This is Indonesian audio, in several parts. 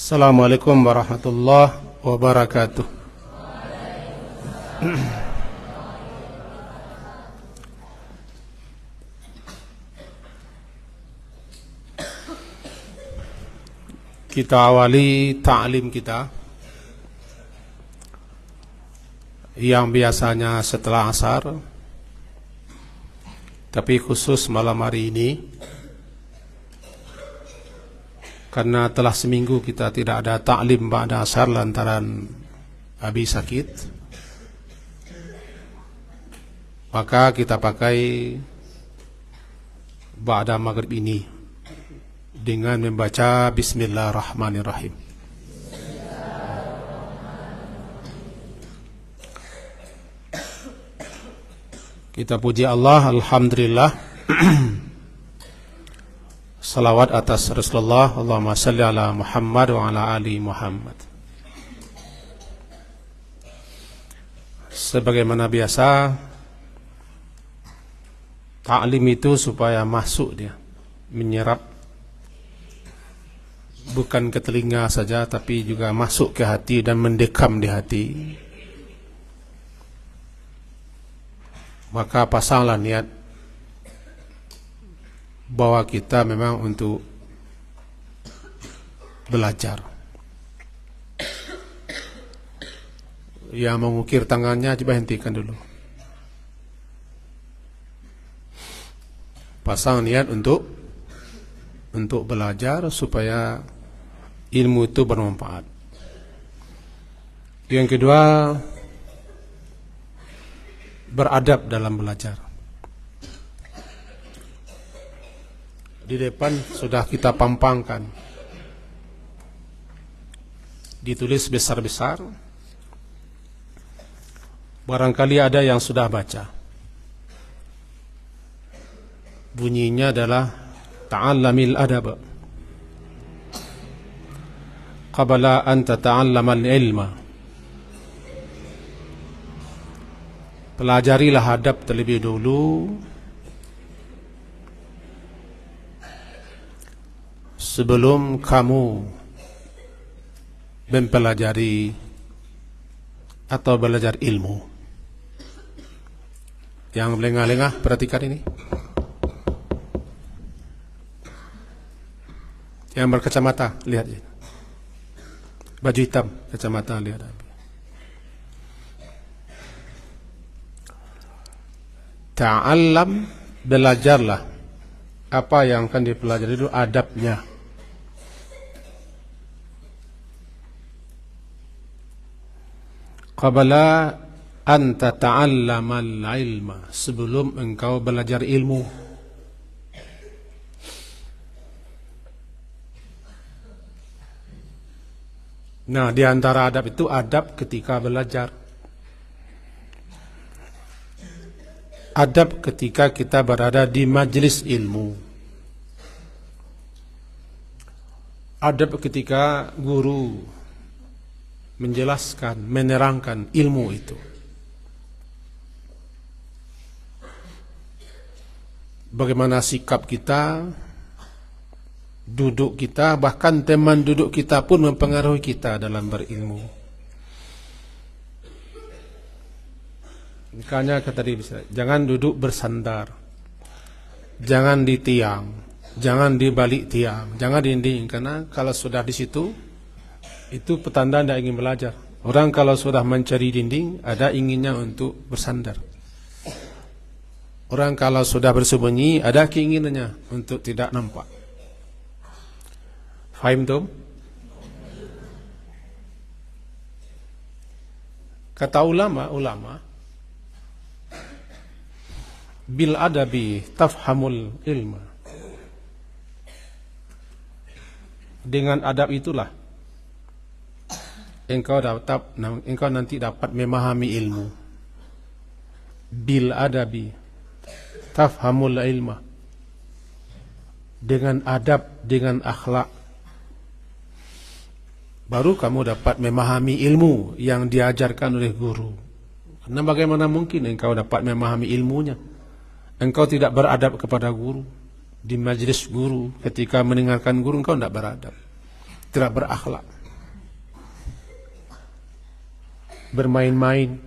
Assalamualaikum warahmatullahi wabarakatuh. Kita awali ta'lim kita yang biasanya setelah asar, tapi khusus malam hari ini karena telah seminggu kita tidak ada ta'lim ba'da asar lantaran Abi sakit, maka kita pakai ba'da maghrib ini dengan membaca Bismillahirrahmanirrahim. Kita puji Allah, alhamdulillah. Salawat atas Rasulullah, Allahumma salli ala Muhammad wa ala ali Muhammad. Sebagaimana biasa, ta'lim itu supaya masuk dia, menyerap bukan ke telinga saja, tapi juga masuk ke hati dan mendekam di hati. Maka pasanglah niat bahwa kita memang untuk belajar. Yang mengukir tangannya coba hentikan dulu. Pasang niat untuk belajar supaya ilmu itu bermanfaat. Yang kedua, beradab dalam belajar. Di depan sudah kita pampangkan, ditulis besar-besar. Barangkali ada yang sudah baca. Bunyinya adalah ta'allamil adab qabla an tata'allamal ilma. Pelajarilah adab terlebih dulu sebelum kamu mempelajari atau belajar ilmu. Yang lengah-lengah perhatikan ini. Yang berkacamata lihat ini. Baju hitam, kacamata lihat. Ta'allam, belajarlah. Apa yang akan dipelajari itu adabnya. Qabla an tata'allamal ilma, sebelum engkau belajar ilmu. Nah, di antara adab itu adab ketika belajar. Adab ketika kita berada di majelis ilmu. Adab ketika guru menjelaskan, menerangkan ilmu itu. Bagaimana sikap kita, duduk kita, bahkan teman duduk kita pun mempengaruhi kita dalam berilmu. Makanya kata tadi, jangan duduk bersandar, jangan di tiang, jangan di balik tiang, jangan dinding, karena kalau sudah di situ, itu petanda tidak ingin belajar. Orang kalau sudah mencari dinding, ada inginnya untuk bersandar. Orang kalau sudah bersembunyi, ada keinginannya untuk tidak nampak. Faham tuh? Kata ulama, bil adabi tafhamul ilma. Dengan adab itulah engkau nanti dapat memahami ilmu. Bil adabi tafhamul ilma. Dengan adab, dengan akhlak, baru kamu dapat memahami ilmu yang diajarkan oleh guru. Karena bagaimana mungkin engkau dapat memahami ilmunya? Engkau tidak beradab kepada guru. Di majelis guru, ketika mendengarkan guru, engkau tidak beradab. tidak berakhlak, bermain-main,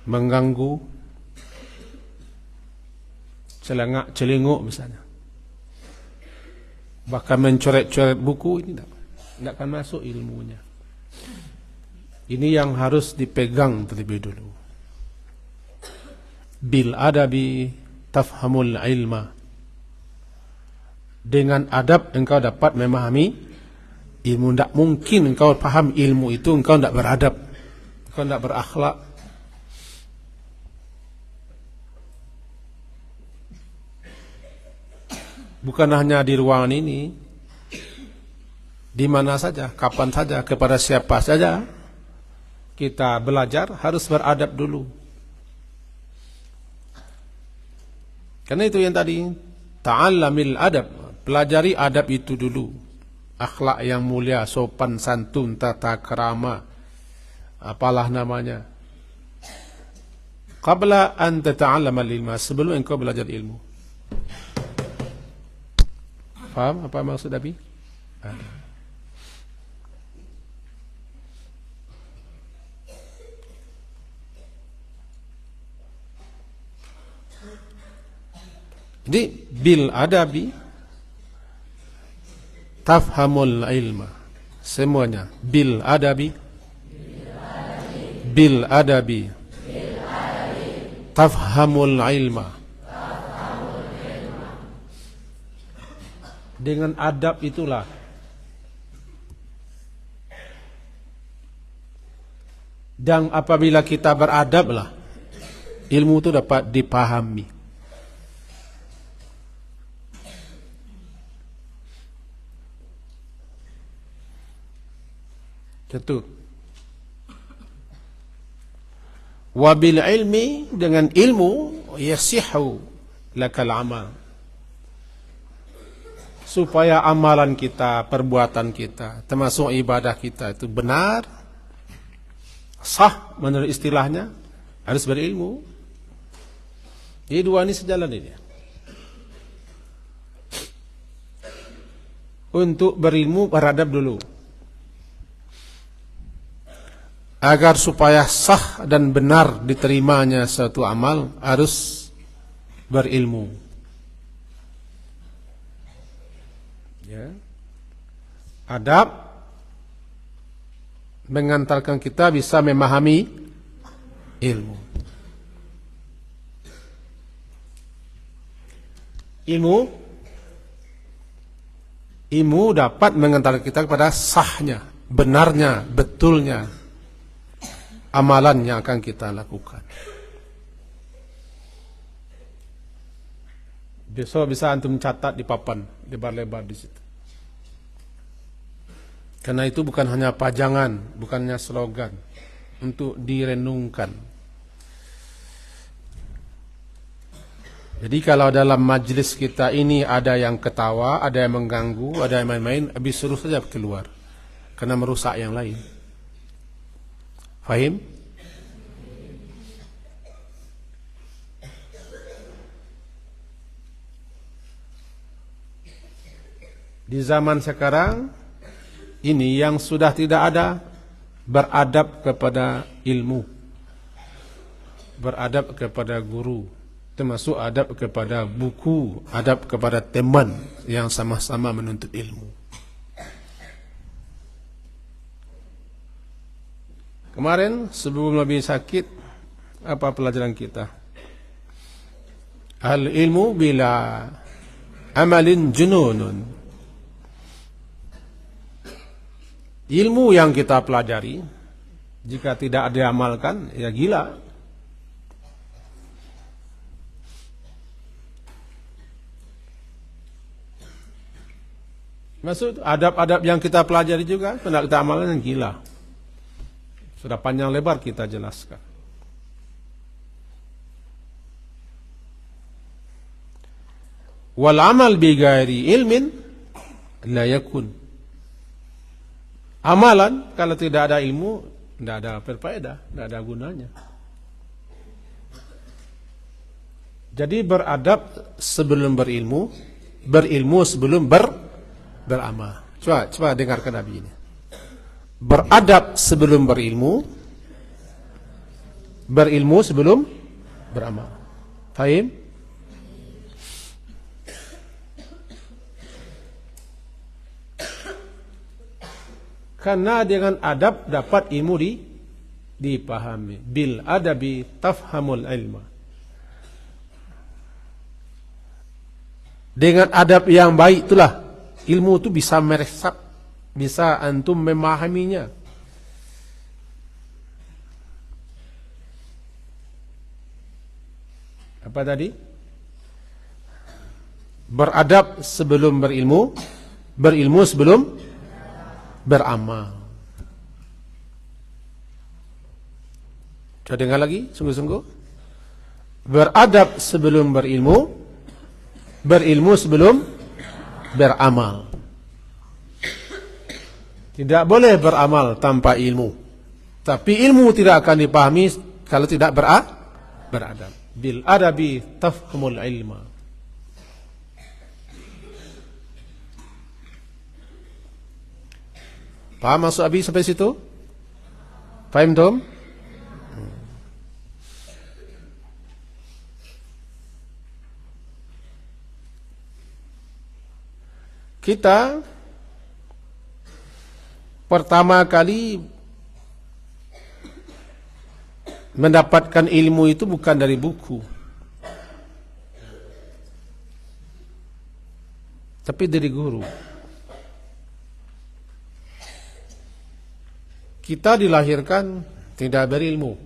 mengganggu, celengak-celinguk misalnya, bahkan mencoret-coret buku, ini tidak akan masuk ilmunya. Ini yang harus dipegang terlebih dulu. Bil adabi tafhamul ilma. Dengan adab engkau dapat memahami ilmu. Tidak mungkin engkau paham ilmu itu engkau tidak beradab, engkau tidak berakhlak. Bukan hanya di ruangan ini, di mana saja, kapan saja, kepada siapa saja kita belajar harus beradab dulu. Karena itu yang tadi, ta'allamil adab, pelajari adab itu dulu. Akhlak yang mulia, sopan santun, tata krama, apalah namanya. Qabla an tata'allamal ilma, sebelum engkau belajar ilmu. Faham apa maksud Abi? Jadi bil adabi tafhamul ilma. Semuanya bil adabi, bil adabi tafhamul ilma. Dengan adab itulah dan apabila kita beradablah ilmu itu dapat dipahami. Tentu. Wabil ilmi, dengan ilmu yasihu lakal amal. Supaya amalan kita, perbuatan kita, termasuk ibadah kita itu benar, sah menurut istilahnya, harus berilmu. Jadi dua ini sejalan ini. Untuk berilmu beradab dulu. Agar supaya sah dan benar diterimanya suatu amal harus berilmu. Ya. Adab mengantarkan kita bisa memahami ilmu. Ilmu dapat mengantarkan kita kepada sahnya, benarnya, betulnya amalan yang akan kita lakukan. Besok bisa antum catat di papan lebar-lebar di situ. Karena itu bukan hanya pajangan, bukannya slogan, untuk direnungkan. Jadi kalau dalam majlis kita ini ada yang ketawa, ada yang mengganggu, ada yang main-main, habis suruh saja keluar, karena merusak yang lain. Fahim? Di zaman sekarang ini yang sudah tidak ada beradab kepada ilmu, beradab kepada guru, termasuk adab kepada buku, adab kepada teman yang sama-sama menuntut ilmu. Kemarin sebelum lebih sakit, apa pelajaran kita? Al ilmu bila amalin jununun. Ilmu yang kita pelajari jika tidak diamalkan, ya gila. Maksud adab-adab yang kita pelajari juga tidak kita amalkan, gila. Sudah panjang lebar kita jelaskan. Wal amal bi ghairi ilmin la yakun. Amalan kalau tidak ada ilmu tidak ada berfaedah, tidak ada gunanya. Jadi beradab sebelum berilmu berilmu sebelum beramal. Coba dengarkan Nabi ini. Beradab sebelum berilmu, berilmu sebelum beramal. Fahim? Karena dengan adab dapat ilmu dipahami. Bil adabi tafhamul ilma. Dengan adab yang baik itulah ilmu itu bisa meresap, bisa antum memahaminya. Apa tadi? Beradab sebelum berilmu, berilmu sebelum beramal. Coba dengar lagi, sungguh-sungguh. Beradab sebelum berilmu, berilmu sebelum beramal. Tidak boleh beramal tanpa ilmu. Tapi ilmu tidak akan dipahami kalau tidak beradab. Bil adabi tafhamul ilma. Paham maksud Abi sampai situ? Paham Tom? Kita pertama kali mendapatkan ilmu itu bukan dari buku, tapi dari guru. Kita dilahirkan tidak berilmu,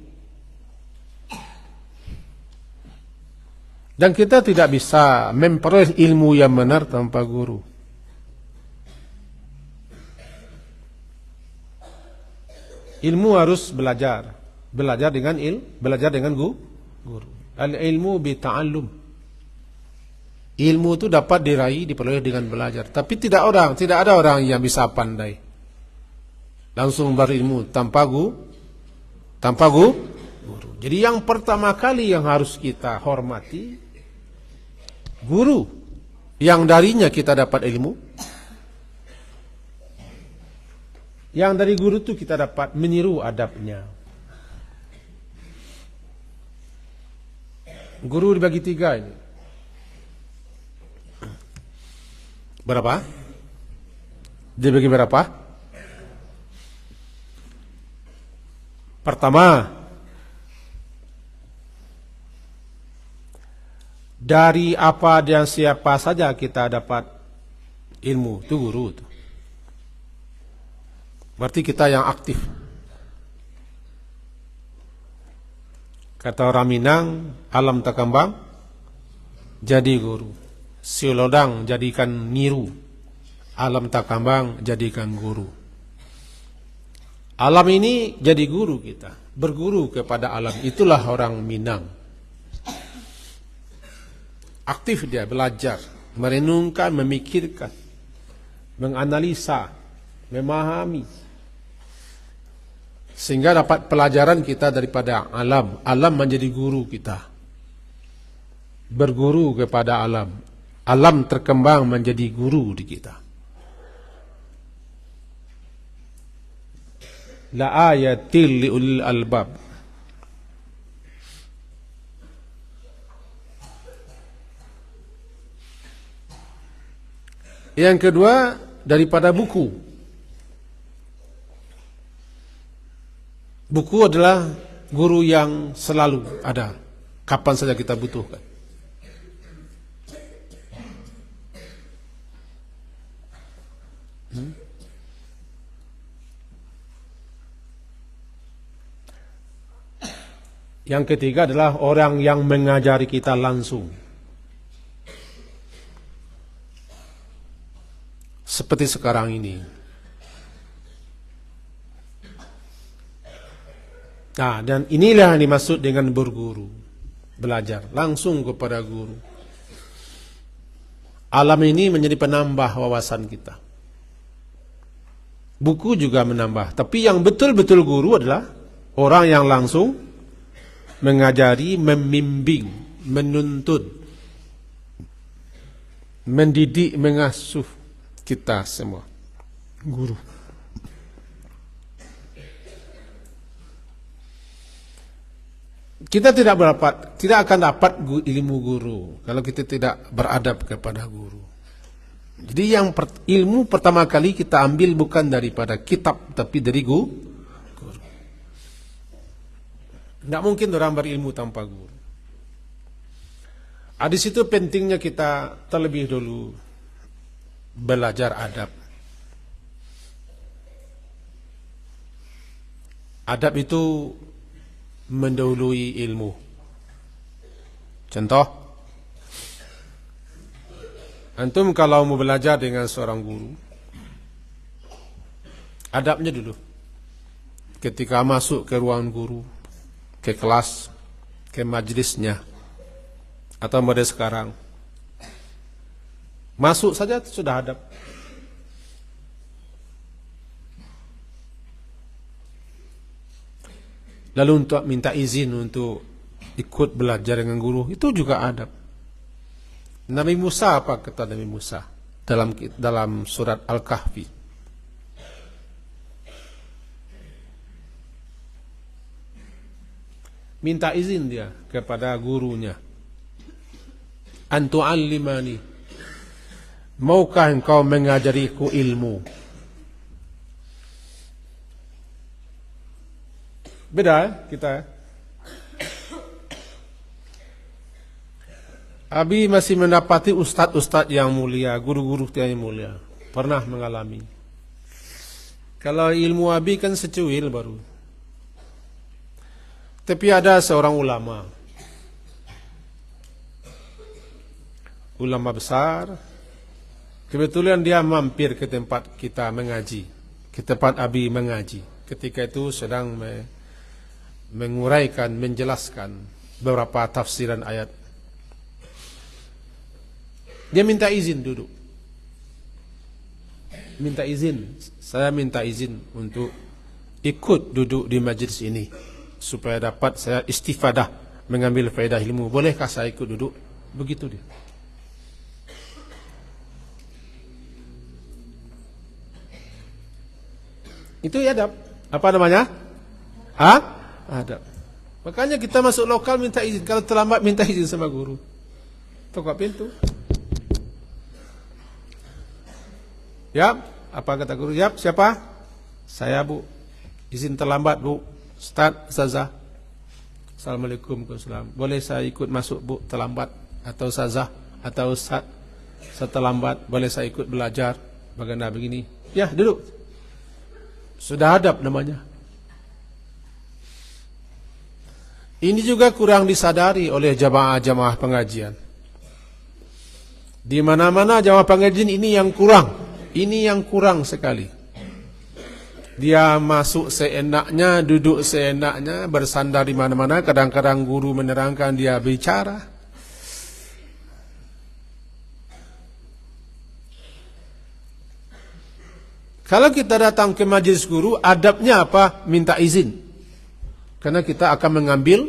dan kita tidak bisa memperoleh ilmu yang benar tanpa guru. Ilmu harus belajar dengan guru. Al-ilmu bita'allum. Ilmu itu dapat diraih, diperoleh dengan belajar. Tapi tidak ada orang yang bisa pandai langsung berilmu tanpa guru. Jadi yang pertama kali yang harus kita hormati guru, yang darinya kita dapat ilmu. Yang dari guru itu kita dapat meniru adabnya. Guru dibagi 3 ini. Berapa? Dibagi berapa? Pertama, dari apa dan siapa saja kita dapat ilmu, itu guru itu. Berarti kita yang aktif. Kata orang Minang, alam tak kembang jadi guru. Silodang jadikan niru. Alam tak kembang jadikan guru. Alam ini jadi guru kita, berguru kepada alam. Itulah orang Minang. Aktif dia belajar, merenungkan, memikirkan, menganalisa, memahami, sehingga dapat pelajaran kita daripada alam. Alam menjadi guru kita, berguru kepada alam. Alam terkembang menjadi guru di kita. La ayatil liul albab. Yang kedua, daripada buku. Buku adalah guru yang selalu ada, kapan saja kita butuhkan. Yang ketiga adalah orang yang mengajari kita langsung. Seperti sekarang ini. Nah, dan inilah yang dimaksud dengan berguru. Belajar langsung kepada guru. Alam ini menjadi penambah wawasan kita. Buku juga menambah. Tapi yang betul-betul guru adalah orang yang langsung mengajari, membimbing, menuntun. mendidik, mengasuh kita semua, guru. Kita tidak akan dapat ilmu guru kalau kita tidak beradab kepada guru. Jadi ilmu pertama kali kita ambil bukan daripada kitab, tapi dari guru. Tidak mungkin orang berilmu tanpa guru. Di situ pentingnya kita terlebih dulu belajar adab. Adab itu mendahului ilmu. Contoh, antum kalau mau belajar dengan seorang guru, adabnya dulu. Ketika masuk ke ruangan guru, ke kelas, ke majelisnya, atau model sekarang, masuk saja sudah adab. Lalu untuk minta izin untuk ikut belajar dengan guru, itu juga adab. Nabi Musa, apa kata Nabi Musa dalam surat Al-Kahfi? Minta izin dia kepada gurunya. Antu'allimani, maukah engkau mengajariku ilmu? Beda kita. Abi masih mendapati ustadz-ustadz yang mulia, guru-guru yang mulia, pernah mengalami. Kalau ilmu Abi kan secuil baru. Tapi ada seorang ulama besar, kebetulan dia mampir ke tempat kita mengaji, ke tempat Abi mengaji. Ketika itu sedang menguraikan, menjelaskan beberapa tafsiran ayat. Dia minta izin duduk. Minta izin. Saya minta izin untuk ikut duduk di majlis ini supaya dapat saya istifadah mengambil faedah ilmu. Bolehkah saya ikut duduk? Begitu dia. Itu adab. Apa namanya? Adab. Makanya kita masuk lokal minta izin. Kalau terlambat minta izin sama guru. Tokak pintu. Yap, apa kata guru? Yap, siapa? Saya Bu. Izin terlambat Bu. Ustaz, Ustazah. Assalamualaikum warahmatullahi wabarakatuh. Boleh saya ikut masuk Bu terlambat? Atau Ustazah? Atau Ustaz? Saya terlambat. Boleh saya ikut belajar? Bagaimana begini? Ya, duduk. Sudah adab namanya. Ini juga kurang disadari oleh jamaah-jamaah pengajian. Di mana-mana jamaah pengajian ini yang kurang. Ini yang kurang sekali. Dia masuk seenaknya, duduk seenaknya, bersandar di mana-mana. Kadang-kadang guru menerangkan dia bicara. Kalau kita datang ke majelis guru, adabnya apa? Minta izin. Karena kita akan mengambil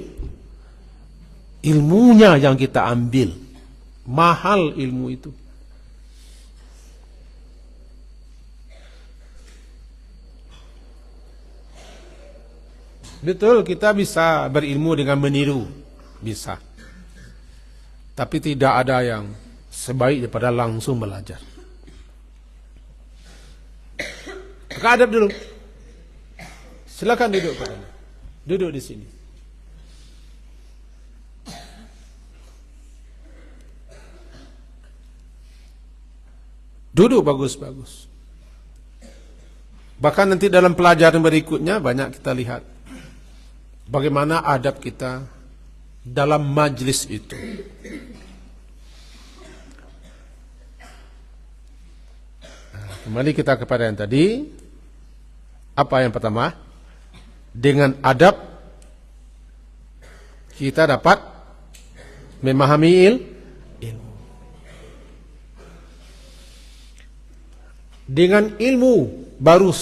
ilmunya yang kita ambil. Mahal ilmu itu. Betul, kita bisa berilmu dengan meniru. Bisa. Tapi tidak ada yang sebaik daripada langsung belajar. Maka adab dulu. Silakan duduk padanya. Duduk di sini. Duduk bagus-bagus. Bahkan nanti dalam pelajaran berikutnya banyak kita lihat bagaimana adab kita dalam majlis itu. Kembali kita kepada yang tadi. Apa yang pertama? Dengan adab kita dapat memahami ilmu. Dengan ilmu baru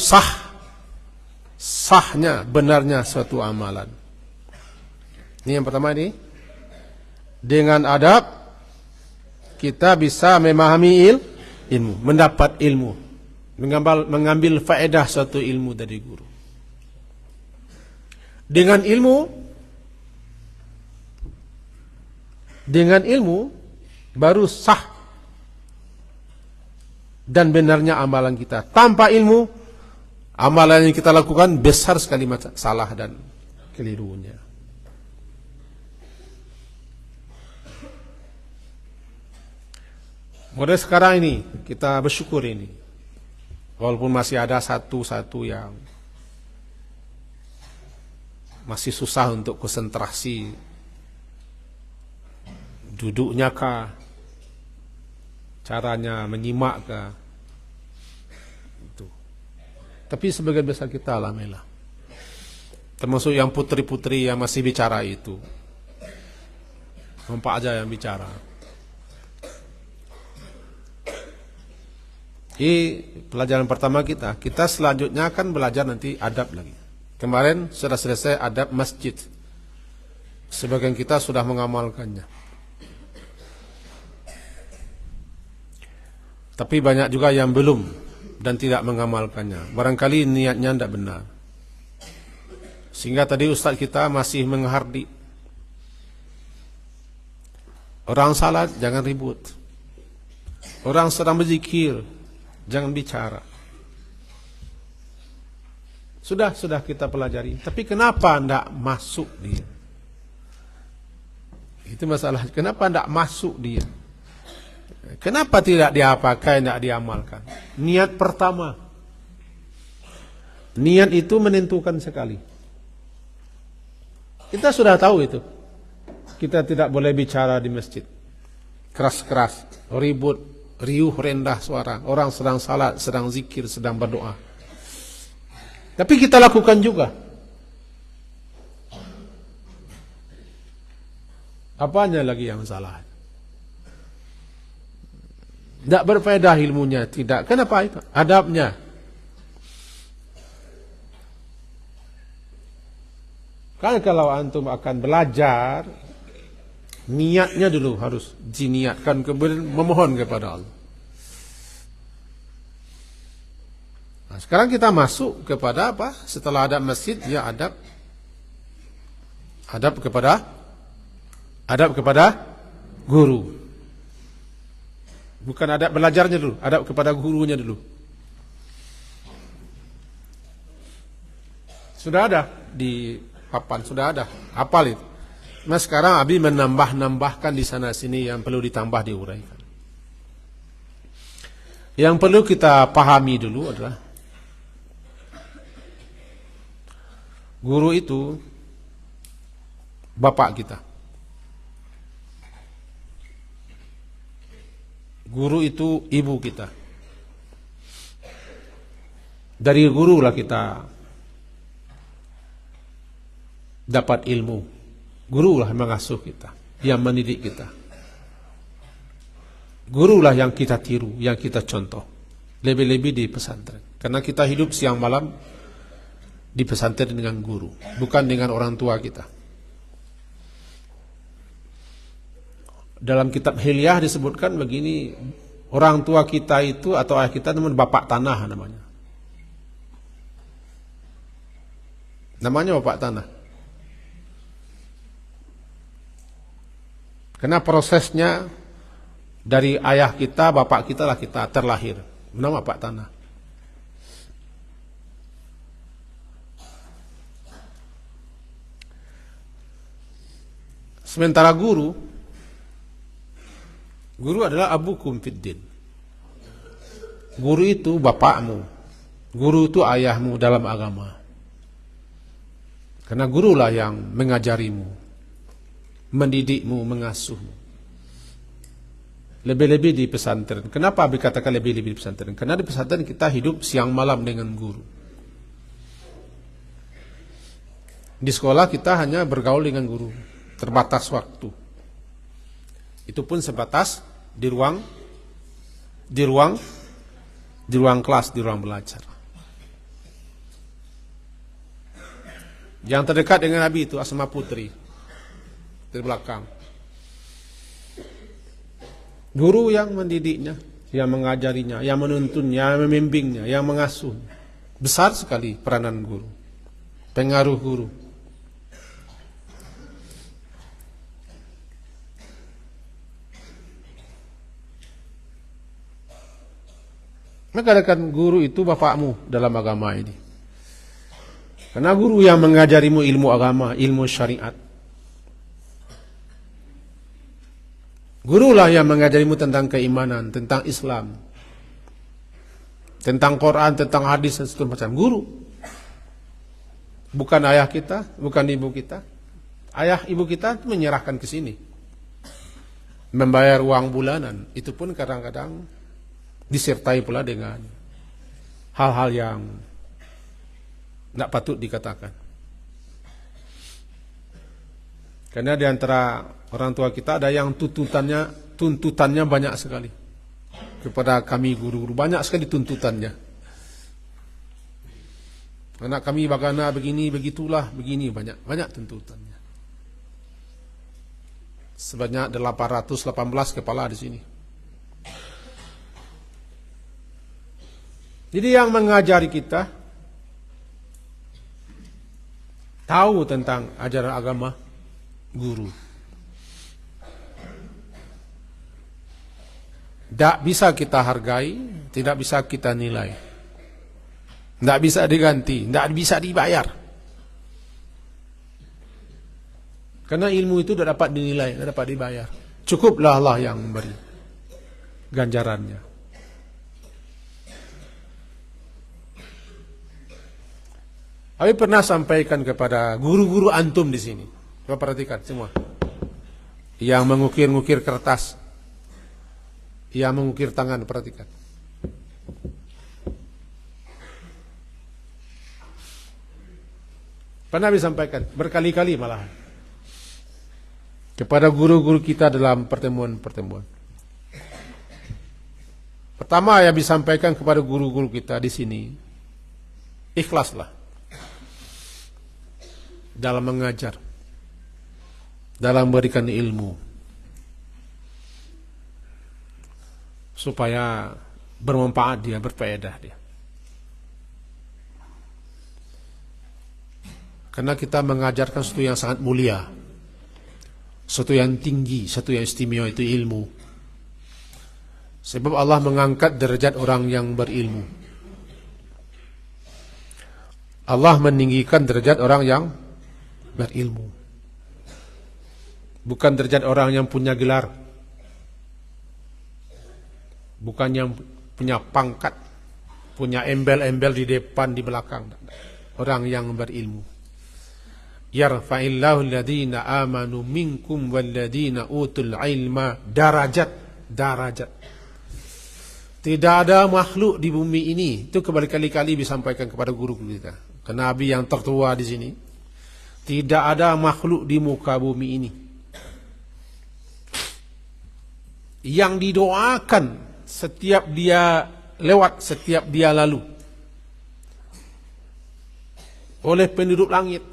sahnya, benarnya suatu amalan. Ini yang pertama ini. Dengan adab kita bisa memahami ilmu, mendapat ilmu, mengambil faedah suatu ilmu dari guru. Dengan ilmu baru sah dan benarnya amalan kita. Tanpa ilmu, amalan yang kita lakukan besar sekali salah dan kelirunya. Mulai sekarang ini kita bersyukur ini, walaupun masih ada satu yang masih susah untuk konsentrasi, duduknya kah, caranya menyimak kah, itu. Tapi sebagian besar kita alhamdulillah, termasuk yang putri-putri yang masih bicara itu, nampak aja yang bicara. Ini pelajaran pertama kita selanjutnya akan belajar nanti adab lagi. Kemarin sudah selesai adab masjid, sebagian kita sudah mengamalkannya. Tapi banyak juga yang belum dan tidak mengamalkannya. Barangkali niatnya tidak benar. Sehingga tadi Ustaz kita masih menghardik. Orang salat jangan ribut. Orang sedang berzikir jangan bicara. Sudah kita pelajari. Tapi kenapa tidak masuk dia? Itu masalah. Kenapa tidak masuk dia? Kenapa tidak diapakan, tidak diamalkan? Niat pertama. Niat itu menentukan sekali. Kita sudah tahu itu. Kita tidak boleh bicara di masjid. Keras-keras, ribut, riuh, rendah suara. Orang sedang salat, sedang zikir, sedang berdoa. Tapi kita lakukan juga. Apanya lagi yang salah? Tidak berfaedah ilmunya, tidak. Kenapa itu? Adabnya. Kan kalau antum akan belajar, niatnya dulu harus diniatkan, kemudian memohon kepada Allah. Nah, sekarang kita masuk kepada apa? Setelah adab masjid, ya adab kepada guru. Bukan adab belajarnya dulu, adab kepada gurunya dulu. Sudah ada di papan, sudah ada. Hafal itu. Nah sekarang Abi menambahkan di sana sini yang perlu ditambah diuraikan. Yang perlu kita pahami dulu adalah guru itu bapak kita. Guru itu ibu kita. Dari guru lah kita dapat ilmu. Guru lah yang mengasuh kita, yang mendidik kita. Guru lah yang kita tiru, yang kita contoh. Lebih-lebih di pesantren. Karena kita hidup siang malam di pesantren dengan guru, bukan dengan orang tua kita. Dalam kitab Hilyah disebutkan begini, orang tua kita itu atau ayah kita namanya bapak tanah namanya. Namanya bapak tanah. Karena prosesnya dari ayah kita, bapak kita lah kita terlahir. Nama bapak tanah. Sementara guru adalah abukum fiddin. Guru itu bapakmu. Guru itu ayahmu dalam agama. Karena gurulah yang mengajarimu, mendidikmu, mengasuhmu. Lebih-lebih di pesantren. Kenapa dikatakan lebih-lebih di pesantren? Karena di pesantren kita hidup siang malam dengan guru. Di sekolah kita hanya bergaul dengan guru, terbatas waktu. Itu pun sebatas di ruang kelas, di ruang belajar. Yang terdekat dengan Nabi itu Asma Putri, di belakang. Guru yang mendidiknya, yang mengajarinya, yang menuntunnya, yang membimbingnya, yang mengasuh. Besar sekali peranan guru, pengaruh guru. Maka katakan guru itu bapakmu dalam agama ini. Karena guru yang mengajarimu ilmu agama, ilmu syariat. Gurulah yang mengajarimu tentang keimanan, tentang Islam, tentang Quran, tentang hadis dan seterusnya. Guru. Bukan ayah kita, bukan ibu kita. Ayah ibu kita menyerahkan ke sini. Membayar uang bulanan, itu pun kadang-kadang disertai pula dengan hal-hal yang tidak patut dikatakan. Karena di antara orang tua kita ada yang tuntutannya banyak sekali kepada kami guru-guru, banyak sekali tuntutannya. Anak kami bagaimana begini, begitulah, begini, banyak tuntutannya. Sebanyak 818 kepala di sini. Jadi yang mengajari kita tahu tentang ajaran agama, guru. Tidak bisa kita hargai, tidak bisa kita nilai. Tidak bisa diganti, tidak bisa dibayar. Karena ilmu itu tidak dapat dinilai, tidak dapat dibayar. Cukuplah Allah yang memberi ganjarannya. Kami pernah sampaikan kepada guru-guru antum di sini. Coba perhatikan semua. Yang mengukir-ngukir kertas, yang mengukir tangan, perhatikan. Pernah disampaikan berkali-kali malah kepada guru-guru kita dalam pertemuan-pertemuan. Pertama yang disampaikan kepada guru-guru kita di sini, ikhlaslah dalam mengajar, dalam memberikan ilmu, supaya bermanfaat dia, berfaedah dia. Karena kita mengajarkan sesuatu yang sangat mulia, sesuatu yang tinggi, sesuatu yang istimewa, itu ilmu. Sebab Allah mengangkat derajat orang yang berilmu. Allah meninggikan derajat orang yang berilmu. Bukan derajat orang yang punya gelar, bukan yang punya pangkat, punya embel-embel di depan, di belakang. Orang yang berilmu. Yarfa'illahu alladhina amanu minkum walladhina utul ilma darajat. Tidak ada makhluk di bumi ini, itu kali-kali disampaikan kepada guru kita, ke Nabi yang tertua di sini. Tidak ada makhluk di muka bumi ini yang didoakan setiap dia lewat, setiap dia lalu, oleh penduduk langit,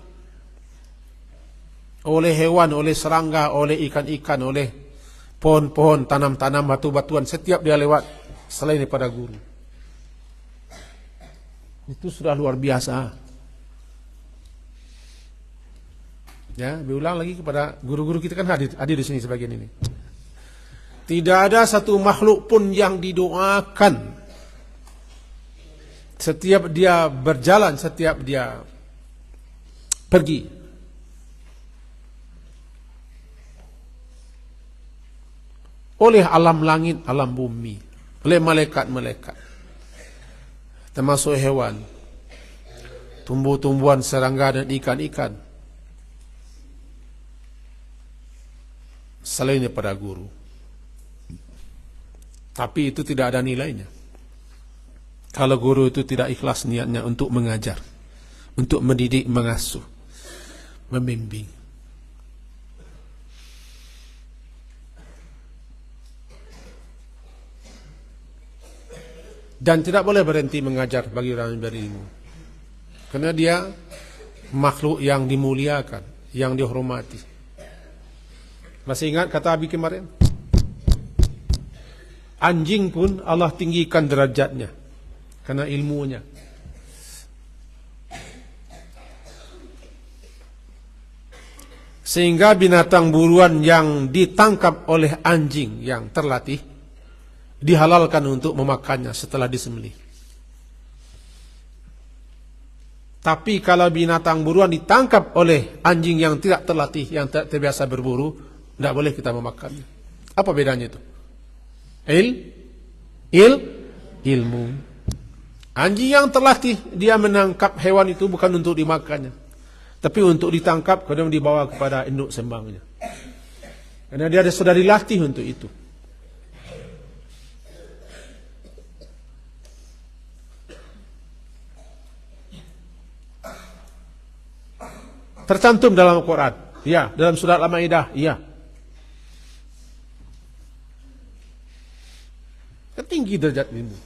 oleh hewan, oleh serangga, oleh ikan-ikan, oleh pohon-pohon, tanam-tanam, batu-batuan, setiap dia lewat selain daripada guru. Itu sudah luar biasa. Ya, diulang lagi kepada guru-guru kita, kan hadir di sini sebagian ini. Tidak ada satu makhluk pun yang didoakan setiap dia berjalan, setiap dia pergi, oleh alam langit, alam bumi, oleh malaikat-malaikat, termasuk hewan, tumbuh-tumbuhan, serangga dan ikan-ikan, selain daripada guru. Tapi itu tidak ada nilainya kalau guru itu tidak ikhlas niatnya untuk mengajar, untuk mendidik, mengasuh, membimbing. Dan tidak boleh berhenti mengajar bagi orang yang berilmu, karena dia makhluk yang dimuliakan, yang dihormati. Masih ingat kata Abi kemarin? Anjing pun Allah tinggikan derajatnya karena ilmunya. Sehingga binatang buruan yang ditangkap oleh anjing yang terlatih dihalalkan untuk memakannya setelah disembelih. Tapi kalau binatang buruan ditangkap oleh anjing yang tidak terlatih, yang tidak terbiasa berburu, tidak boleh kita memakannya. Apa bedanya itu? Ilmu. Anjing yang terlatih, dia menangkap hewan itu bukan untuk dimakannya, tapi untuk ditangkap kemudian dibawa kepada induk sembangnya. Karena dia sudah dilatih untuk itu. Tercantum dalam Al-Quran, ya. Dalam surat Al-Maidah, ya. Tinggi derajat ilmu.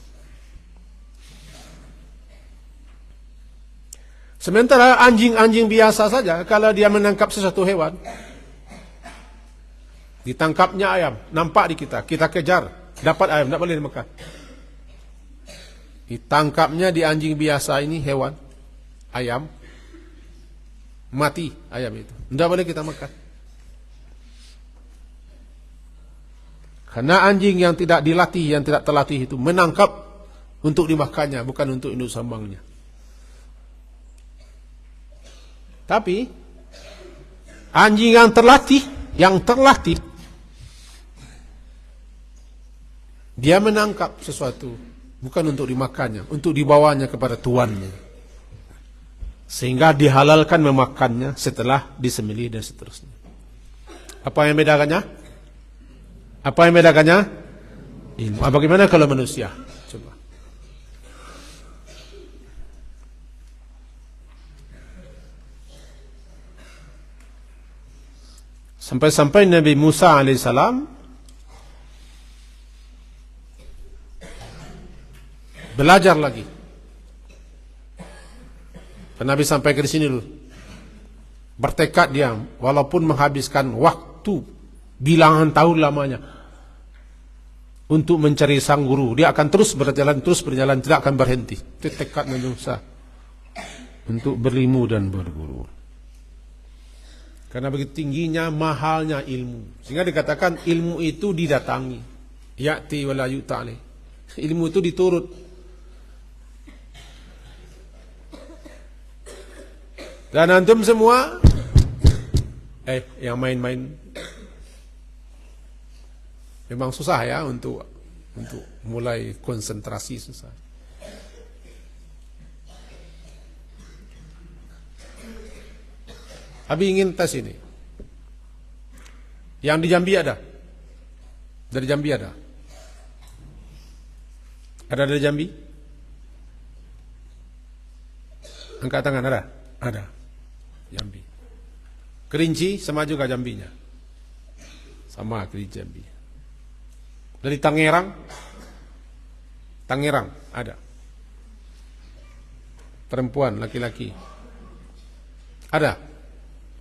Sementara anjing-anjing biasa saja, kalau dia menangkap sesuatu hewan, ditangkapnya ayam, nampak di kita kejar, dapat ayam, tidak boleh dimakan. Ditangkapnya di anjing biasa ini hewan, ayam, mati ayam itu, tidak boleh kita makan. Karena anjing yang tidak dilatih, yang tidak terlatih itu menangkap untuk dimakannya, bukan untuk induk sambangnya. Tapi anjing yang terlatih, dia menangkap sesuatu bukan untuk dimakannya, untuk dibawanya kepada tuannya. Sehingga dihalalkan memakannya setelah disembelih dan seterusnya. Apa yang bedakannya? Ilmu. Bagaimana kalau manusia? Coba. Sampai-sampai Nabi Musa alaihissalam belajar lagi. Nabi sampai ke sini dulu. Bertekad dia, walaupun menghabiskan waktu bilangan tahun lamanya untuk mencari sang guru, dia akan terus berjalan, tidak akan berhenti. Itu tekad Nabi Musa untuk berilmu dan berguru. Karena begitu tingginya, mahalnya ilmu, sehingga dikatakan ilmu itu didatangi. Ya'ti wa la yu'ta alaih. Ilmu itu diturut. Dan antum semua yang main-main memang susah ya untuk mulai konsentrasi, susah. Abi ingin tes ini. Yang di Jambi ada? Dari Jambi ada? Ada dari Jambi? Angkat tangan, ada? Ada. Jambi. Kerinci sama juga Jambinya. Sama Kerinci Jambi. Dari Tangerang? Tangerang ada. Perempuan, laki-laki. Ada?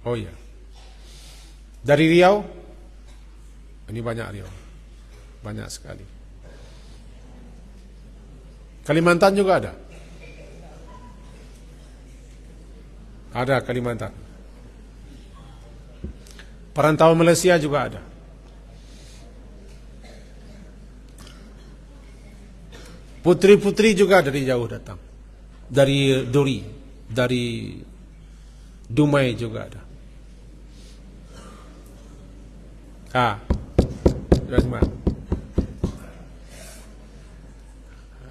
Oh iya. Dari Riau? Ini banyak Riau. Banyak sekali. Kalimantan juga ada? Ada Kalimantan. Perantau Malaysia juga ada. Putri-putri juga dari jauh datang. Dari Duri, dari Dumai juga ada.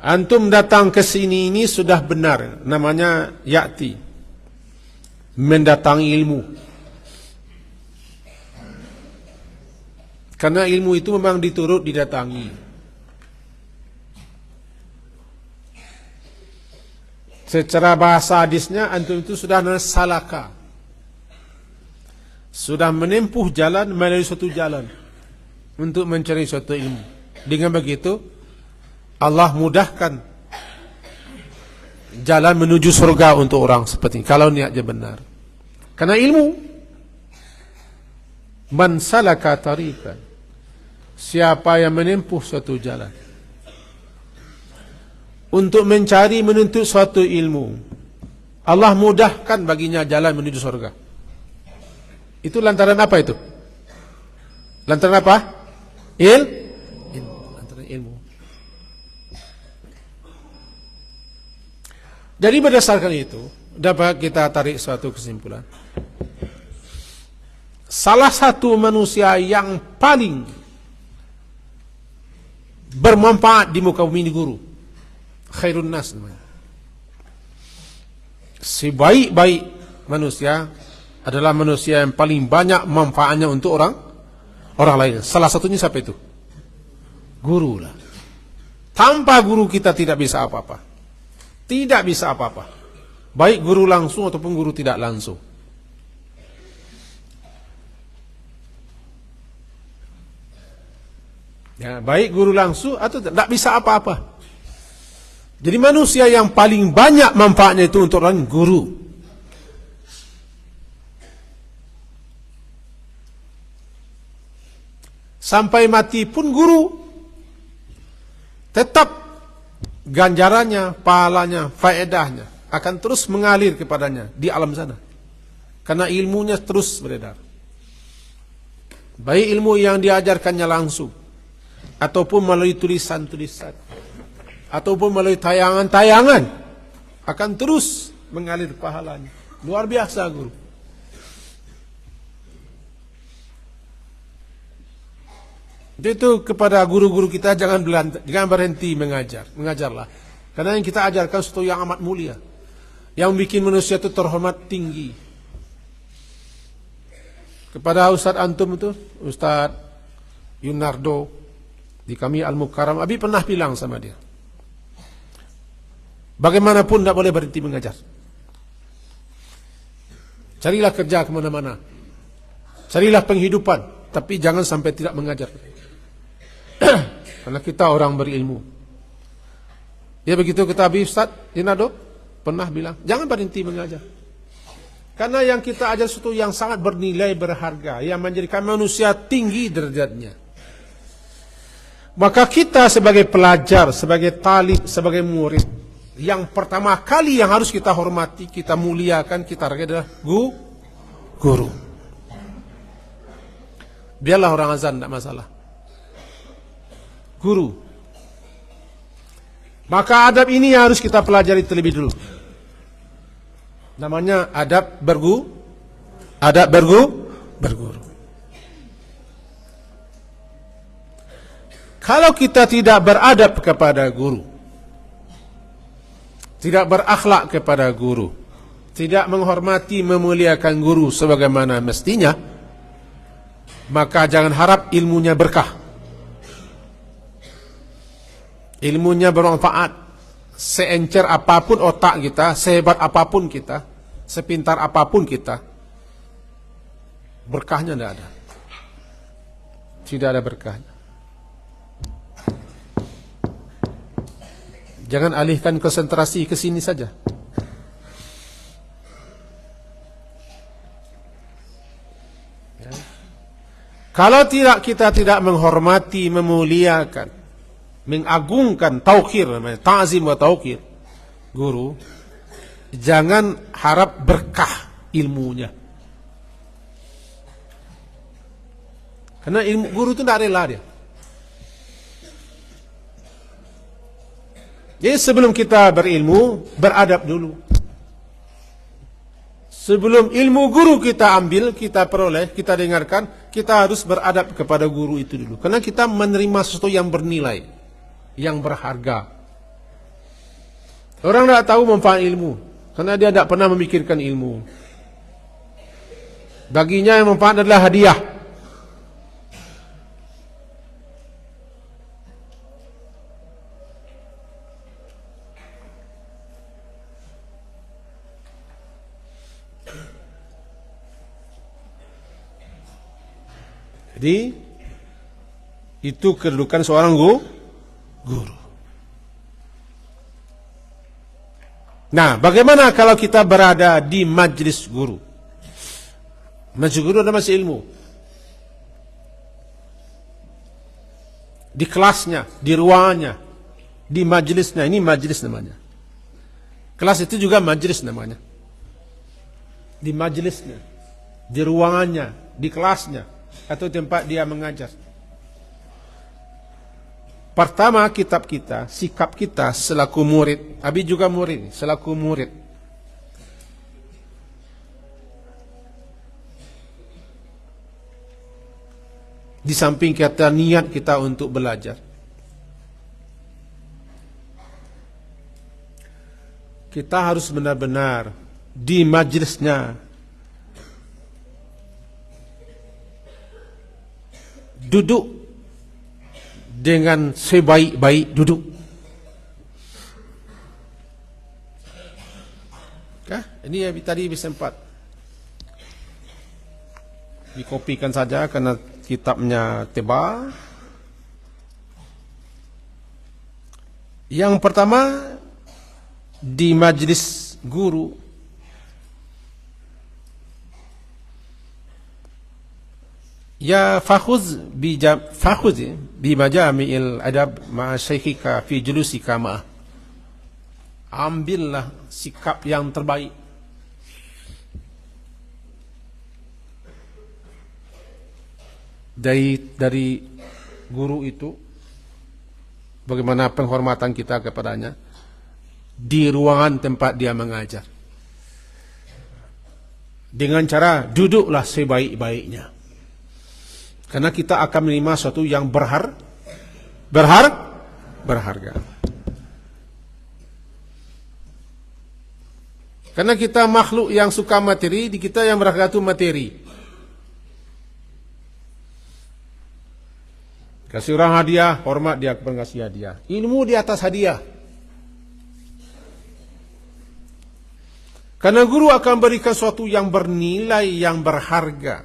Antum datang ke sini ini sudah benar, namanya ya'ti, mendatangi ilmu. Karena ilmu itu memang diturut didatangi. Secara bahasa hadisnya antum itu sudah salaka, sudah menempuh jalan melalui suatu jalan untuk mencari suatu ilmu. Dengan begitu Allah mudahkan jalan menuju surga untuk orang seperti ini, kalau niatnya benar. Karena ilmu, man salaka tariqan, siapa yang menempuh suatu jalan untuk mencari menuntut suatu ilmu, Allah mudahkan baginya jalan menuju surga. Itu lantaran apa itu? Lantaran apa? Lantaran ilmu. Jadi berdasarkan itu dapat kita tarik suatu kesimpulan. Salah satu manusia yang paling bermanfaat di muka bumi ini guru. Khairun nas namanya. Sebaik-baik manusia adalah manusia yang paling banyak manfaatnya untuk orang lain. Salah satunya siapa itu? Guru lah. Tanpa guru kita tidak bisa apa-apa. Tidak bisa apa-apa. Baik guru langsung ataupun guru tidak langsung. Ya, baik guru langsung atau tidak bisa apa-apa. Jadi manusia yang paling banyak manfaatnya itu untuk orang guru. Sampai mati pun guru tetap ganjarannya, pahalanya, faedahnya akan terus mengalir kepadanya di alam sana. Karena ilmunya terus beredar. Baik ilmu yang diajarkannya langsung, ataupun melalui tulisan-tulisan, ataupun melalui tayangan-tayangan, akan terus mengalir pahalanya. Luar biasa guru. Itu kepada guru-guru kita jangan berhenti mengajar. Mengajarlah. Karena yang kita ajarkan sesuatu yang amat mulia. Yang bikin manusia itu terhormat tinggi. Kepada Ustaz Antum itu, Ustaz Yunardo di kami Al-Mukarram, Abi pernah bilang sama dia, bagaimanapun tidak boleh berhenti mengajar. Carilah kerja kemana-mana, carilah penghidupan, tapi jangan sampai tidak mengajar. Karena kita orang berilmu. Ya begitu kata Abi Ustaz Yunardo pernah bilang, jangan berhenti mengajar. Karena yang kita ajar sesuatu yang sangat bernilai, berharga, yang menjadikan manusia tinggi derajatnya. Maka kita sebagai pelajar, sebagai talib, sebagai murid, yang pertama kali yang harus kita hormati, kita muliakan, kita hargai adalah guru. Biarlah orang azan, tidak masalah. Guru. Maka adab ini harus kita pelajari terlebih dulu. Namanya adab berguru. Kalau kita tidak beradab kepada guru, tidak berakhlak kepada guru, tidak menghormati, memuliakan guru sebagaimana mestinya, maka jangan harap ilmunya berkah. Ilmunya bermanfaat. Seencer apapun otak kita, sehebat apapun kita, sepintar apapun kita, berkahnya tidak ada. Tidak ada berkahnya. Jangan alihkan konsentrasi ke sini saja. Ya. Kalau kita tidak menghormati, memuliakan, mengagungkan, tauqir namanya, ta'zim wa tauqir guru, jangan harap berkah ilmunya. Karena ilmu guru itu tidak rela dia. Jadi sebelum kita berilmu, beradab dulu. Sebelum ilmu guru kita ambil, kita peroleh, kita dengarkan, kita harus beradab kepada guru itu dulu. Karena kita menerima sesuatu yang bernilai, yang berharga. Orang tidak tahu manfaat ilmu karena dia tidak pernah memikirkan ilmu. Baginya yang manfaat adalah hadiah. Jadi itu kedudukan seorang guru. Nah, bagaimana kalau kita berada di majlis guru? Majlis guru adalah majlis ilmu. di kelasnya, di ruangannya, di majelisnya. Ini majelis namanya. Kelas itu juga majelis namanya. Di majelisnya, di ruangannya, di kelasnya, atau tempat dia mengajar. Pertama, kitab kita, sikap kita selaku murid. Abi juga murid, selaku murid. Di samping kita niat kita untuk belajar, kita harus benar-benar di majelisnya duduk dengan sebaik-baik duduk. Ini ya tadi sempat dikopikan saja karena kitabnya tebal. Yang pertama, di majelis guru ya fakhuz bi majami'il adab ma'a syekhika fi julusika ma'ah. Ambillah sikap yang terbaik dari guru itu, bagaimana penghormatan kita kepadanya di ruangan tempat dia mengajar, dengan cara duduklah sebaik-baiknya. Karena kita akan menerima sesuatu yang berharga. Karena kita makhluk yang suka materi, di kita yang berharga itu materi. Kasih orang hadiah, hormat dia kepada kasih hadiah. Ilmu di atas hadiah. Karena guru akan berikan sesuatu yang bernilai, yang berharga,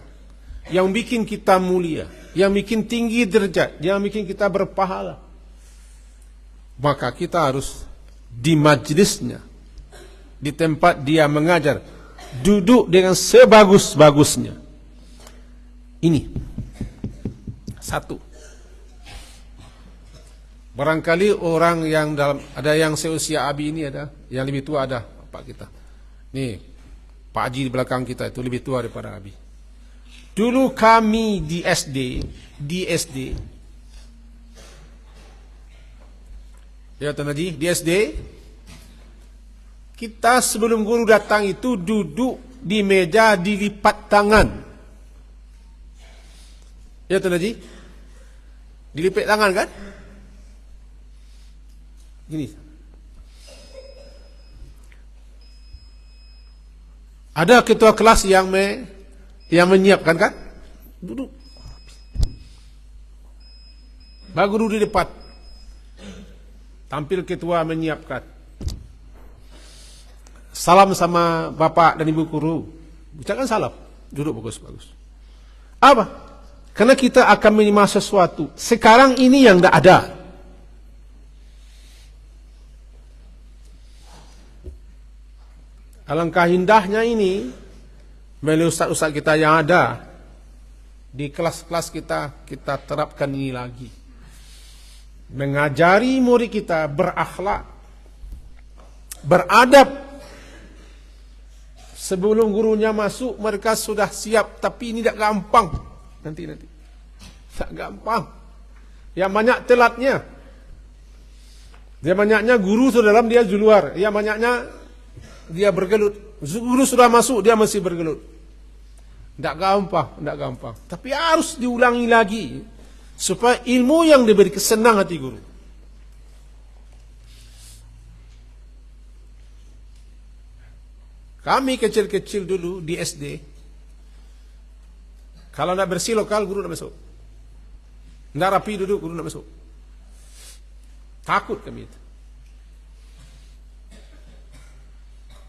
yang bikin kita mulia, yang bikin tinggi derajat, yang bikin kita berpahala. Maka kita harus di majelisnya, di tempat dia mengajar, duduk dengan sebagus-bagusnya. Ini satu. Barangkali orang yang ada yang seusia Abi ini, ada yang lebih tua, ada Pak kita. Nih, Pak Haji di belakang kita itu lebih tua daripada Abi. Dulu kami di SD, ya Tuan Haji, di SD, kita sebelum guru datang itu duduk di meja dilipat tangan. Ya Tuan Haji, dilipat tangan kan? Gini. Ada ketua kelas yang menyiapkan kan? Duduk. Baru guru di depan. Tampil ketua menyiapkan. Salam sama bapak dan ibu guru. Ucapkan salam. Duduk bagus-bagus. Apa? Karena kita akan menerima sesuatu. Sekarang ini yang tidak ada. Alangkah indahnya ini, melalui ustaz-ustaz kita yang ada di kelas-kelas kita terapkan ini lagi. Mengajari murid kita berakhlak, beradab. Sebelum gurunya masuk, mereka sudah siap, tapi ini tidak gampang. Nanti. Tak gampang. Yang banyak telatnya. Yang banyaknya guru sudah dalam, dia di luar. Yang banyaknya dia bergelut. Guru sudah masuk, dia masih bergelut. Tidak gampang. Tapi harus diulangi lagi supaya ilmu yang diberi kesenang hati guru. Kami kecil-kecil dulu di SD, kalau tidak bersih lokal, guru tidak masuk. Tidak rapi duduk, guru tidak masuk. Takut kami itu.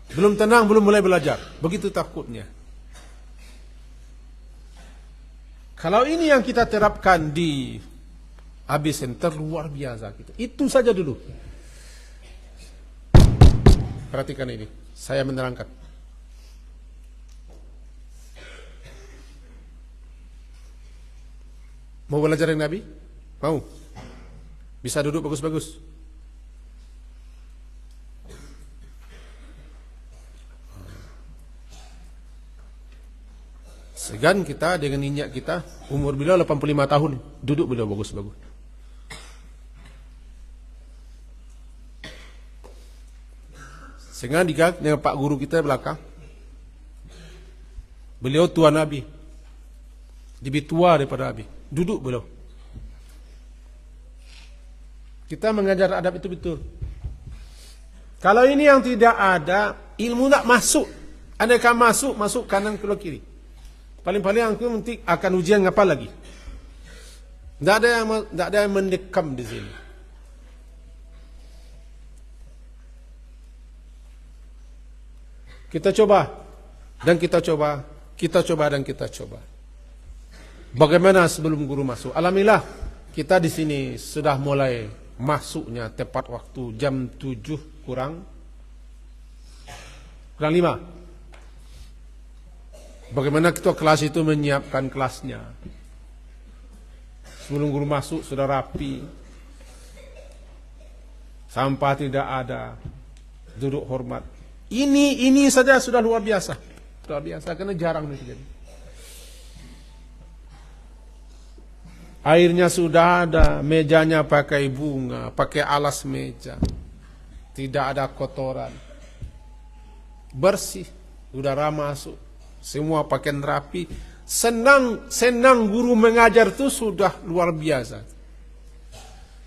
Belum tenang, belum mulai belajar. Begitu takutnya. Kalau ini yang kita terapkan di AB Center, luar biasa. Itu saja dulu. Perhatikan ini. Saya menerangkan. Mau belajar dengan Nabi? Mau? Bisa duduk bagus-bagus. Segan kita dengan minyak kita, umur beliau 85 tahun, duduk beliau bagus-bagus. Sehingga dengan Pak Guru kita belakang, beliau tua Nabi, lebih tua daripada Nabi, duduk beliau. Kita mengajar adab itu betul. Kalau ini yang tidak ada, ilmu tak masuk. Andaikan masuk kanan keluar kiri. Paling-paling aku nanti akan ujian apa lagi? Tidak ada yang mendekam di sini. Kita coba dan kita coba, dan kita coba. Bagaimana sebelum guru masuk? Alhamdulillah kita di sini sudah mulai masuknya tepat waktu jam 7 kurang 5. Bagaimana ketua kelas itu menyiapkan kelasnya. Sebelum guru masuk sudah rapi. Sampah tidak ada. Duduk hormat. Ini saja sudah luar biasa. Luar biasa karena jarang terjadi. Airnya sudah ada, mejanya pakai bunga, pakai alas meja. Tidak ada kotoran. Bersih, udara masuk. Semua pakaian rapi. Senang guru mengajar itu sudah luar biasa.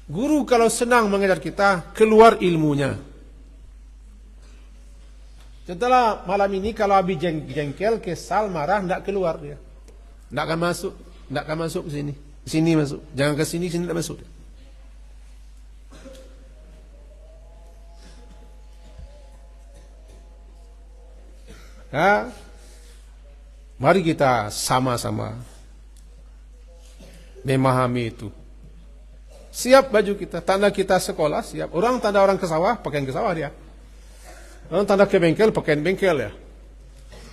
Guru kalau senang mengajar kita, keluar ilmunya. Contohnya malam ini kalau habis jengkel, kesal, marah, tidak keluar dia. Tidak akan masuk ke sini. Sini masuk. Jangan ke sini tidak masuk. Nah, mari kita sama-sama memahami itu. Siap baju kita, tanda kita sekolah siap. Orang tanda orang ke sawah, pakaian ke sawah dia. Orang tanda ke bengkel, pakaian bengkel ya.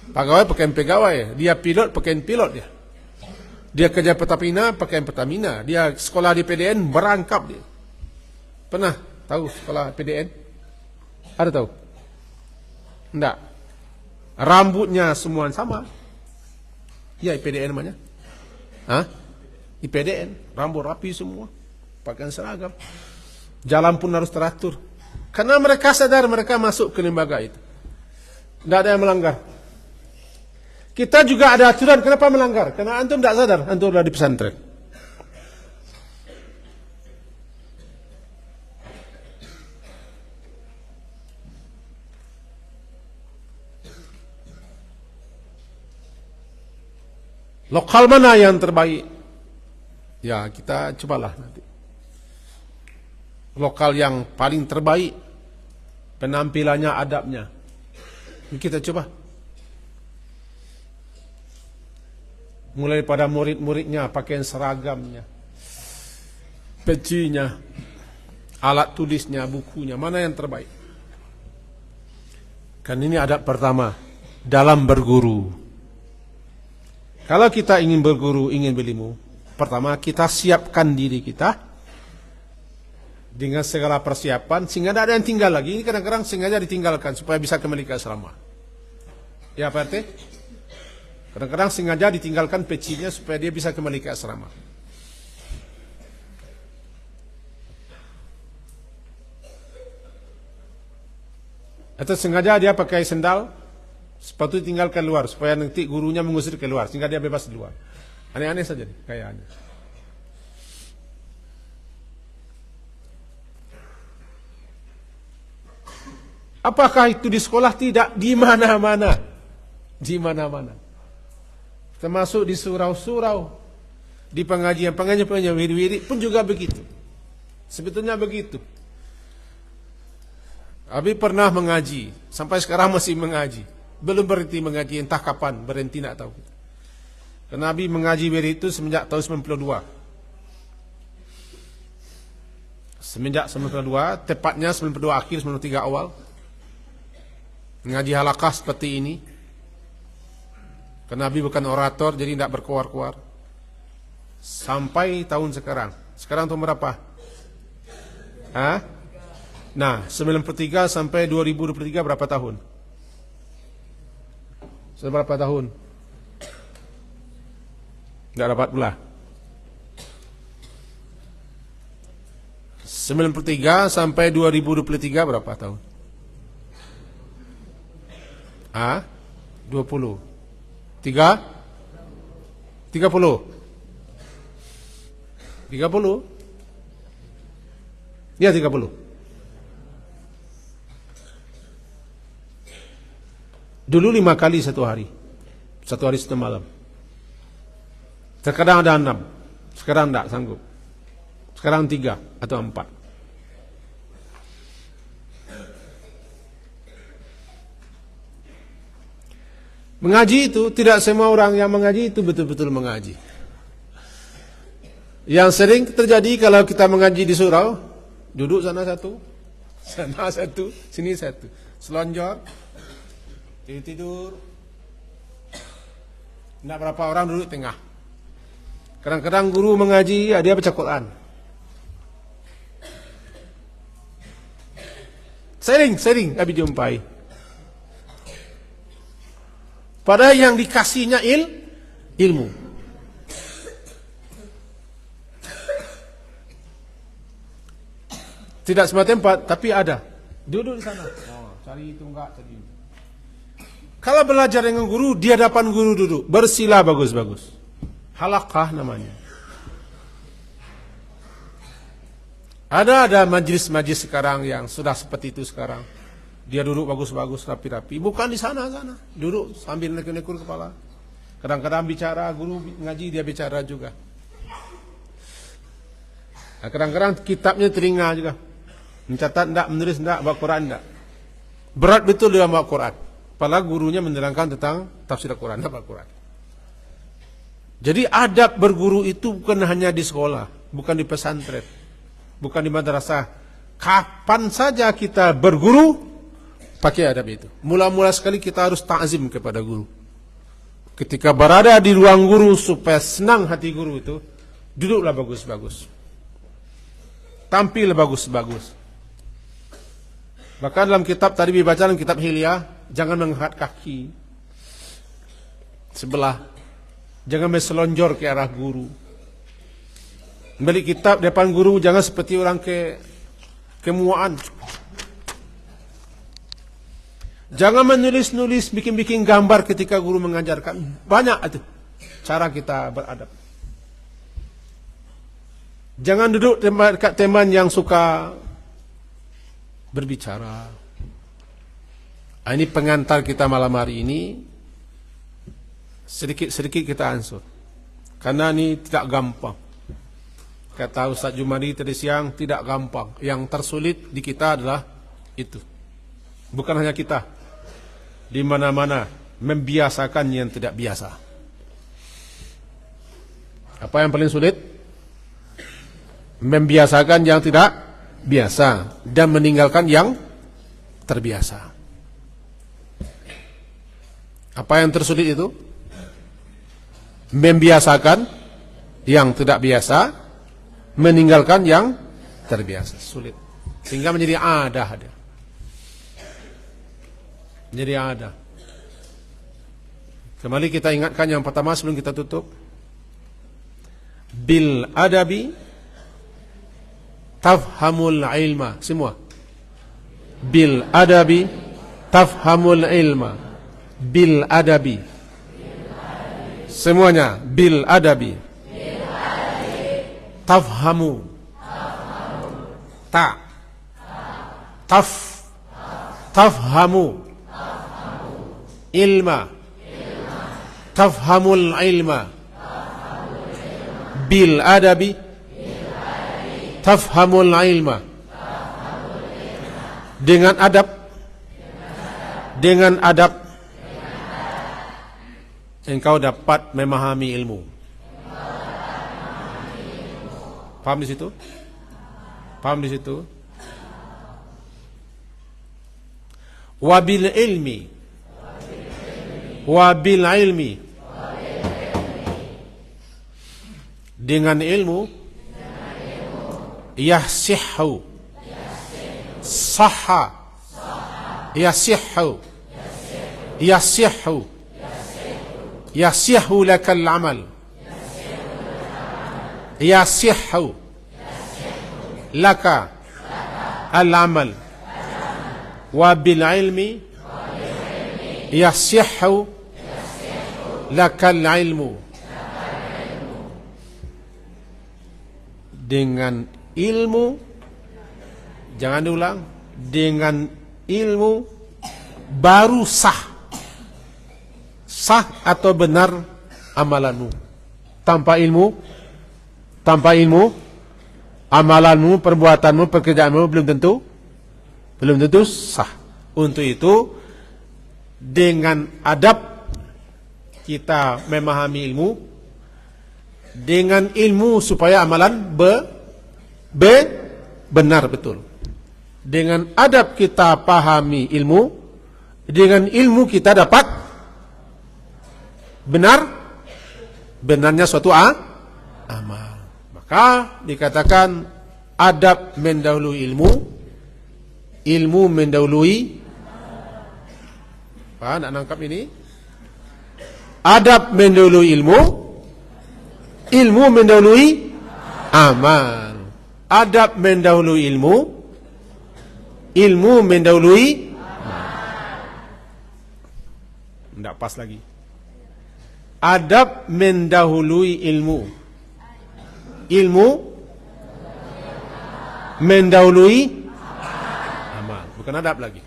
Pegawai, pakaian pegawai. Dia pilot, pakaian pilot dia. Dia kerja Pertamina, pakaian Pertamina. Dia sekolah di PDN, berangkap dia. Pernah tahu sekolah PDN? Ada tahu? Enggak. Rambutnya semua sama. Ya IPDN namanya. Hah? IPDN, rambut rapi semua. Pakaian seragam. Jalan pun harus teratur. Karena mereka sadar mereka masuk ke lembaga itu. Tidak ada yang melanggar. Kita juga ada aturan, kenapa melanggar? Karena antum tidak sadar, antum sudah di pesantren. Lokal mana yang terbaik? Ya kita cobalah nanti. Lokal yang paling terbaik, penampilannya, adabnya. Kita coba. Mulai pada murid-muridnya, pakaian seragamnya, pecinya, alat tulisnya, bukunya, mana yang terbaik? Kan ini adab pertama dalam berguru. Kalau kita ingin berguru, ingin berilmu, pertama kita siapkan diri kita dengan segala persiapan sehingga tidak ada yang tinggal lagi. Ini kadang-kadang sengaja ditinggalkan supaya bisa kembali ke asrama. Ya Pak RT? Kadang-kadang sengaja ditinggalkan pecinya supaya dia bisa kembali ke asrama. Atau sengaja dia pakai sendal, sepatu tinggalkan luar supaya nanti gurunya mengusir keluar sehingga dia bebas di luar. Aneh-aneh saja nih kayaknya. Apakah itu di sekolah? Tidak, di mana-mana. Di mana-mana. Termasuk di surau-surau, di pengajian-pengajian wirid-wirid pun juga begitu. Sebetulnya begitu. Abi pernah mengaji, sampai sekarang masih mengaji. Belum berhenti mengaji, entah kapan berhenti nak tahu. Karena Abi mengaji wirid itu semenjak tahun 92. Semenjak 92, tepatnya 92 akhir, 93 awal. Mengaji halakah seperti ini. Karena Nabi bukan orator, jadi tidak berkuar-kuar. Sampai tahun sekarang. Sekarang tahun berapa? Hah? Nah, 93 sampai 2023 berapa tahun? Seberapa tahun? Nggak dapat pula. 93 sampai 2023 berapa tahun? 20. 30? 30? Ya 30. Dulu 5 kali satu hari. Satu hari satu malam. Terkadang ada 6. Sekarang tidak sanggup. Sekarang 3 atau 4. Mengaji itu, tidak semua orang yang mengaji itu betul-betul mengaji. Yang sering terjadi kalau kita mengaji di surau, duduk sana satu, sini satu. Selonjor, tidur. Tidak berapa orang duduk tengah. Kadang-kadang guru mengaji, dia baca Quran. Sering kami jumpai. Padahal yang dikasihnya ilmu. Tidak semua tempat, tapi ada. Duduk di sana. Cari itu enggak, cari itu. Kalau belajar dengan guru, di hadapan guru duduk. Bersila bagus-bagus. Halaqah namanya. Ada majlis-majlis sekarang yang sudah seperti itu sekarang. Dia duduk bagus-bagus, rapi-rapi. Bukan di sana-sana. Duduk sambil nekur-nekur kepala. Kadang-kadang bicara, guru ngaji dia bicara juga. Nah, kadang-kadang kitabnya telinga juga. Mencatat enggak, menulis enggak, bawa Quran enggak. Berat betul dia bawa Quran. Padahal gurunya menerangkan tentang tafsir Quran, apa Quran. Jadi adab berguru itu bukan hanya di sekolah, bukan di pesantren, bukan di madrasah. Kapan saja kita berguru, pakai adab itu. Mula-mula sekali kita harus ta'zim kepada guru. Ketika berada di ruang guru supaya senang hati guru itu, duduklah bagus-bagus. Tampil bagus-bagus. Bahkan dalam kitab tadi dibaca dalam kitab Hilyah, jangan mengangkat kaki sebelah. Jangan berselonjor ke arah guru. Balik kitab depan guru jangan seperti orang kemuaan. Jangan menulis-nulis, bikin-bikin gambar ketika guru mengajarkan. Banyak itu cara kita beradab. Jangan duduk dekat teman yang suka berbicara. Ini pengantar kita malam hari ini. Sedikit-sedikit kita ansur. Karena ini tidak gampang. Kata Ustaz Jumadi tadi siang, tidak gampang. Yang tersulit di kita adalah itu. Bukan hanya kita. Di mana-mana membiasakan yang tidak biasa. Apa yang paling sulit? Membiasakan yang tidak biasa dan meninggalkan yang terbiasa. Apa yang tersulit itu? Membiasakan yang tidak biasa, meninggalkan yang terbiasa. Sulit. Sehingga menjadi ada. Jadi ada. Kembali kita ingatkan yang pertama sebelum kita tutup. Bil adabi tafhamul ilma. Semua. Bil adabi tafhamul ilma. Bil adabi. Semuanya. Bil adabi. Tafhamu. Ta. Taf. Tafhamu. Ilma. Tafhamul ilma. Bil adabi. Tafhamul ilma. Dengan adab. Dengan adab. Engkau dapat memahami ilmu. Paham di situ? Paham di situ? Wabil ilmi. Wabil ilmi. Dengan ilmu. Yahsihhu. Sahha. Yasihhu. Yasihhu. Yasihhu lakal amal. Yasihhu laka al-amal. Wa bil ilmi yasihhu lakal ilmu. Dengan ilmu, jangan diulang, dengan ilmu baru sah atau benar amalanmu. Tanpa ilmu amalanmu, perbuatanmu, pekerjaanmu belum tentu sah. Untuk itu dengan adab kita memahami ilmu, dengan ilmu supaya amalan benar betul. Dengan adab kita pahami ilmu, dengan ilmu kita dapat benarnya suatu amal. Maka dikatakan adab mendahului ilmu, ilmu mendahului. Pak, nak nangkap ini? Adab mendahului ilmu, ilmu mendahului amal. Adab mendahului ilmu, ilmu mendahului amal. Tidak pas lagi. Adab mendahului ilmu, ilmu mendahului amal. Bukan adab lagi.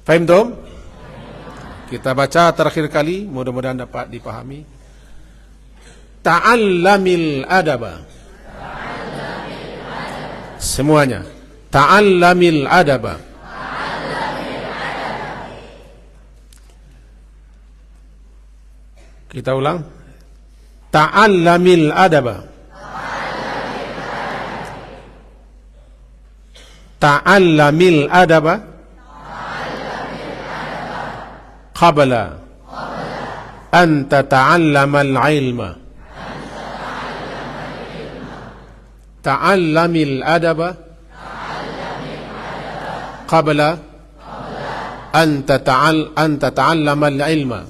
Faham tom? Kita baca terakhir kali, mudah-mudahan dapat dipahami. Ta'allamil adaba. Semuanya. Ta'allamil adaba. Kita ulang. Ta'allamil adaba. Ta'allamil adaba. Qabla an tata'allamal ilma. Ta'allamil adaba qabla an tata'allamal ilma.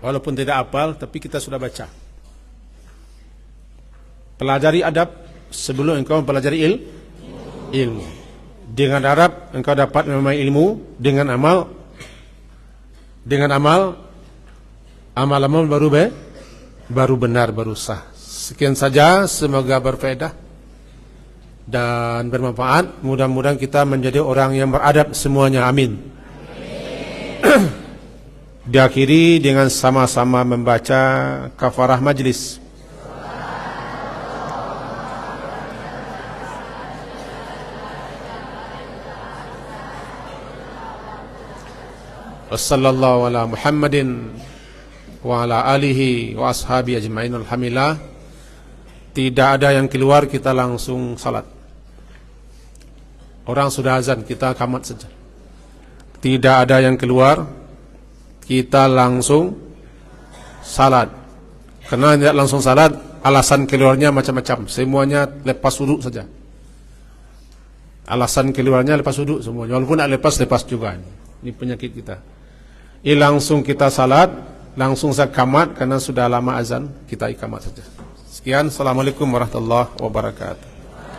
Walaupun tidak hafal, tapi kita sudah baca. Pelajari adab sebelum engkau mempelajari ilmu. Dengan adab engkau dapat memahami ilmu, dengan amal amal baru benar, baru sah. Sekian saja, semoga berfaedah dan bermanfaat. Mudah-mudahan kita menjadi orang yang beradab semuanya. Amin. Diakhiri dengan sama-sama membaca kafarah majlis. Wassallallahu ala Muhammadin wa ala alihi wa ashabi ajma'in. Alhamdulillah. Tidak ada yang keluar, kita langsung salat. Orang sudah azan, kita qamat saja. Tidak ada yang keluar, kita langsung salat. Karena tidak langsung salat, alasan keluarnya macam-macam. Semuanya lepas wudu saja. Alasan keluarnya lepas wudu semuanya. Walaupun tidak lepas juga. Ini penyakit kita. Langsung kita salat, langsung saya qamat karena sudah lama azan, kita iqamat saja. Sekian, assalamualaikum warahmatullahi wabarakatuh.